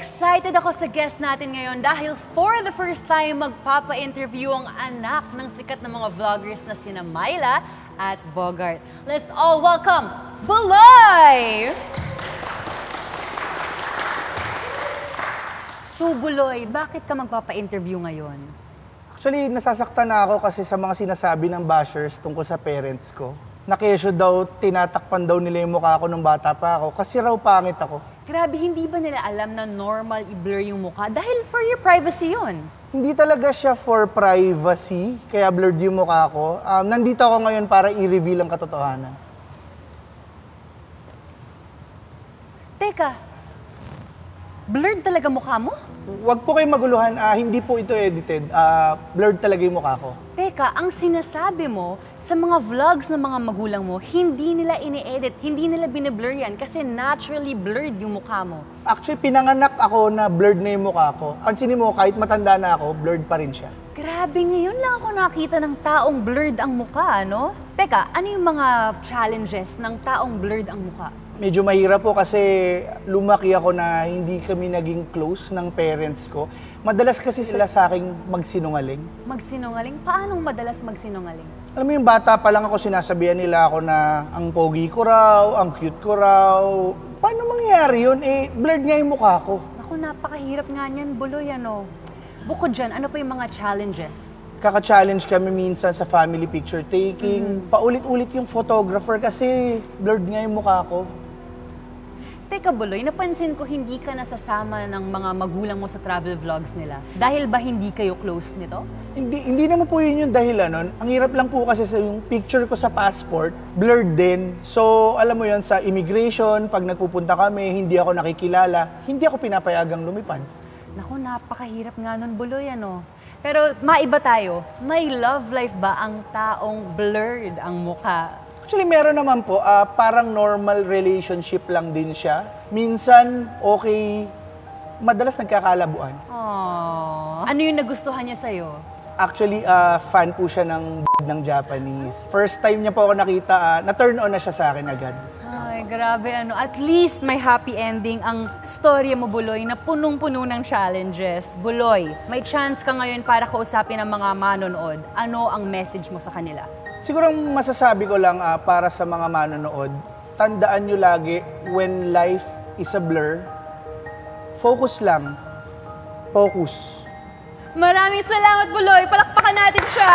Excited ako sa guest natin ngayon dahil for the first time magpapa-interview ang anak ng sikat na mga vloggers na sina Myla at Bogart. Let's all welcome Buloy! So Buloy, bakit ka magpapa-interview ngayon? Actually, nasasaktan na ako kasi sa mga sinasabi ng bashers tungkol sa parents ko. Nakesyo daw, tinatakpan daw nila yung mukha ko nung bata pa ako kasi raw pangit ako. Grabe, hindi ba nila alam na normal i-blur yung mukha? Dahil for your privacy yun. Hindi talaga siya for privacy, kaya blurred yung mukha ko. Nandito ako ngayon para i-reveal ang katotohanan. Teka, blurred talaga mukha mo? Huwag po kayong maguluhan, hindi po ito edited. Blurred talaga yung mukha ko. Teka, ang sinasabi mo sa mga vlogs ng mga magulang mo, hindi nila ini-edit, hindi nila bine-blur yan kasi naturally blurred yung mukha mo. Actually, pinanganak ako na blurred na yung mukha ko. Pansinin mo, kahit matanda na ako, blurred pa rin siya. Grabe, ngayon lang ako nakita ng taong blurred ang mukha, no? Teka, ano yung mga challenges ng taong blurred ang mukha? Medyo mahirap po kasi lumaki ako na hindi kami naging close ng parents ko. Madalas kasi sila sa akin magsinungaling. Magsinungaling? Paanong madalas magsinungaling? Alam mo yung bata pa lang ako, sinasabihan nila ako na ang pogi ko raw, ang cute ko raw. Paano mangyayari yun? Blurred nga yung mukha ko. Naku, napakahirap nga niyan, Buloy, ano? Bukod dyan, ano pa yung mga challenges? Kaka-challenge kami minsan sa family picture taking. Paulit-ulit yung photographer kasi blurred nga yung mukha ko. Teka, Buloy, napansin ko hindi ka nasasama ng mga magulang mo sa travel vlogs nila. Dahil ba hindi kayo close nito? Hindi naman po yun yung dahilan nun. Ang hirap lang po kasi sa yung picture ko sa passport, blurred din. So, alam mo yun, sa immigration, pag nagpupunta kami, hindi ako nakikilala, hindi ako pinapayagang lumipad. Naku, napakahirap nga nun, Buloy, ano? Pero maiba tayo, may love life ba ang taong blurred ang mukha? Actually, meron naman po, parang normal relationship lang din siya. Minsan, okay, madalas nagkakalabuan. Aww. Ano yung nagustuhan niya sa'yo? Actually, fan po siya ng Japanese. First time niya po ako nakita, na-turn on na siya sa akin agad. Ay, grabe, ano. At least may happy ending ang storya mo, Buloy, na punong-puno ng challenges. Buloy, may chance ka ngayon para kausapin ang mga manonood. Ano ang message mo sa kanila? Siguro ang masasabi ko lang para sa mga manonood, tandaan nyo lagi, when life is a blur, focus lang. Focus. Maraming salamat, Buloy. Palakpakan natin siya.